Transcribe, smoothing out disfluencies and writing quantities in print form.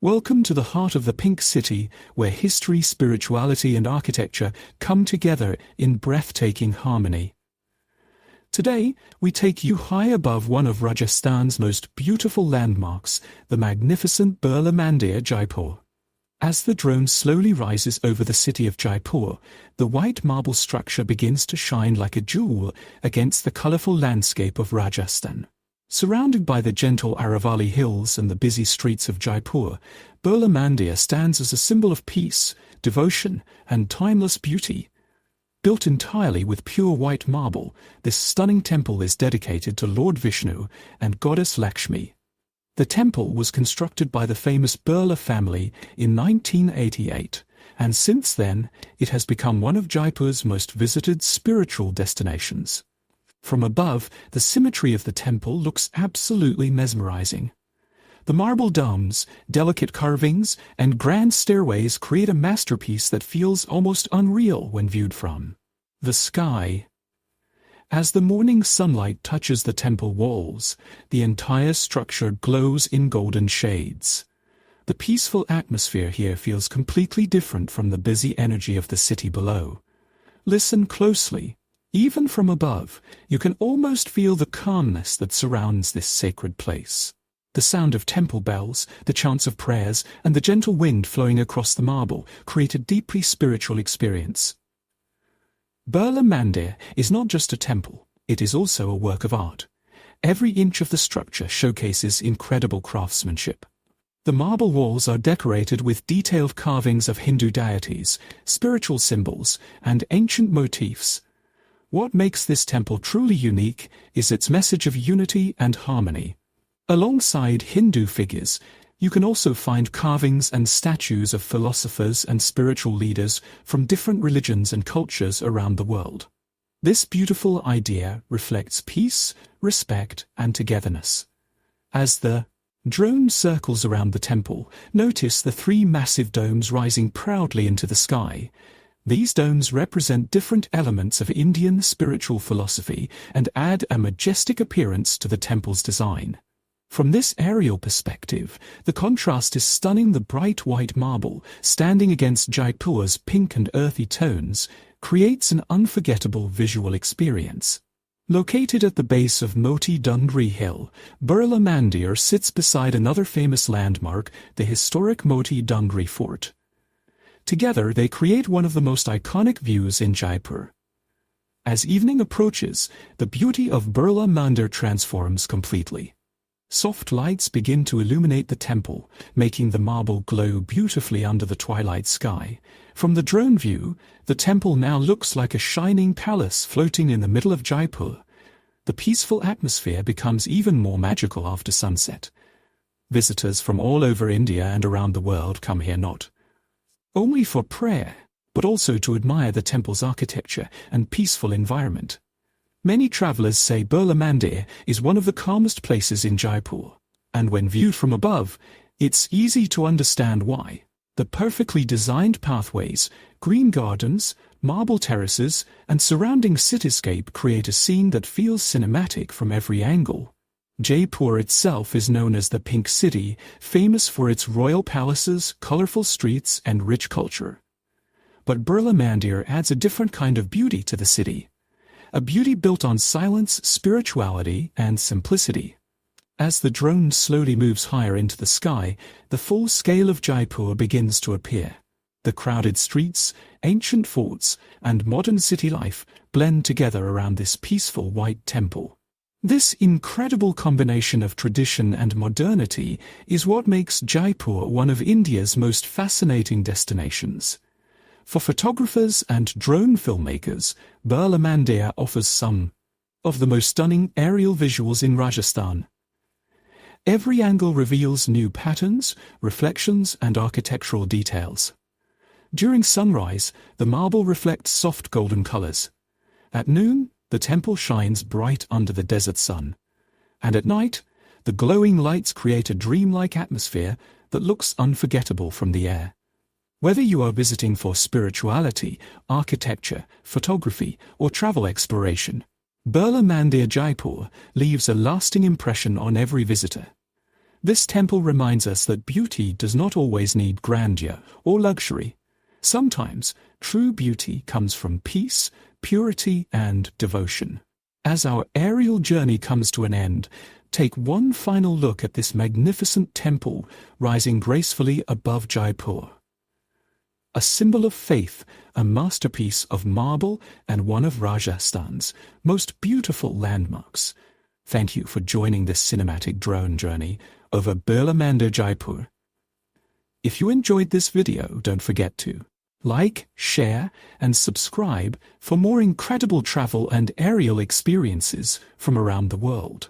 Welcome to the heart of the Pink City, where history, spirituality, and architecture come together in breathtaking harmony. Today, we take you high above one of Rajasthan's most beautiful landmarks, the magnificent Birla Mandir Jaipur. As the drone slowly rises over the city of Jaipur, the white marble structure begins to shine like a jewel against the colorful landscape of Rajasthan. Surrounded by the gentle Aravalli hills and the busy streets of Jaipur, Birla Mandir stands as a symbol of peace, devotion, and timeless beauty. Built entirely with pure white marble, this stunning temple is dedicated to Lord Vishnu and Goddess Lakshmi. The temple was constructed by the famous Birla family in 1988, and since then it has become one of Jaipur's most visited spiritual destinations. From above, the symmetry of the temple looks absolutely mesmerizing. The marble domes, delicate carvings, and grand stairways create a masterpiece that feels almost unreal when viewed from the sky. As the morning sunlight touches the temple walls, the entire structure glows in golden shades. The peaceful atmosphere here feels completely different from the busy energy of the city below. Listen closely. Even from above, you can almost feel the calmness that surrounds this sacred place. The sound of temple bells, the chants of prayers, and the gentle wind flowing across the marble create a deeply spiritual experience. Birla Mandir is not just a temple, it is also a work of art. Every inch of the structure showcases incredible craftsmanship. The marble walls are decorated with detailed carvings of Hindu deities, spiritual symbols, and ancient motifs. What makes this temple truly unique is its message of unity and harmony. Alongside Hindu figures, you can also find carvings and statues of philosophers and spiritual leaders from different religions and cultures around the world. This beautiful idea reflects peace, respect, and togetherness. As the drone circles around the temple, notice the three massive domes rising proudly into the sky. These domes represent different elements of Indian spiritual philosophy and add a majestic appearance to the temple's design. From this aerial perspective, the contrast is stunning. The bright white marble, standing against Jaipur's pink and earthy tones, creates an unforgettable visual experience. Located at the base of Moti Dungri Hill, Birla Mandir sits beside another famous landmark, the historic Moti Dungri Fort. Together, they create one of the most iconic views in Jaipur. As evening approaches, the beauty of Birla Mandir transforms completely. Soft lights begin to illuminate the temple, making the marble glow beautifully under the twilight sky. From the drone view, the temple now looks like a shining palace floating in the middle of Jaipur. The peaceful atmosphere becomes even more magical after sunset. Visitors from all over India and around the world come here not only for prayer, but also to admire the temple's architecture and peaceful environment. Many travelers say Birla Mandir is one of the calmest places in Jaipur, and when viewed from above, it's easy to understand why. The perfectly designed pathways, green gardens, marble terraces, and surrounding cityscape create a scene that feels cinematic from every angle. Jaipur itself is known as the Pink City, famous for its royal palaces, colorful streets, and rich culture. But Birla Mandir adds a different kind of beauty to the city. A beauty built on silence, spirituality, and simplicity. As the drone slowly moves higher into the sky, the full scale of Jaipur begins to appear. The crowded streets, ancient forts, and modern city life blend together around this peaceful white temple. This incredible combination of tradition and modernity is what makes Jaipur one of India's most fascinating destinations. For photographers and drone filmmakers, Birla Mandir offers some of the most stunning aerial visuals in Rajasthan. Every angle reveals new patterns, reflections, and architectural details. During sunrise, the marble reflects soft golden colors. At noon, the temple shines bright under the desert sun. And at night, the glowing lights create a dreamlike atmosphere that looks unforgettable from the air. Whether you are visiting for spirituality, architecture, photography, or travel exploration, Birla Mandir Jaipur leaves a lasting impression on every visitor. This temple reminds us that beauty does not always need grandeur or luxury. Sometimes, true beauty comes from peace, purity, and devotion. As our aerial journey comes to an end, take one final look at this magnificent temple rising gracefully above Jaipur. A symbol of faith, a masterpiece of marble, and one of Rajasthan's most beautiful landmarks. Thank you for joining this cinematic drone journey over Birla Mandir Jaipur. If you enjoyed this video, don't forget to like, share, and subscribe for more incredible travel and aerial experiences from around the world.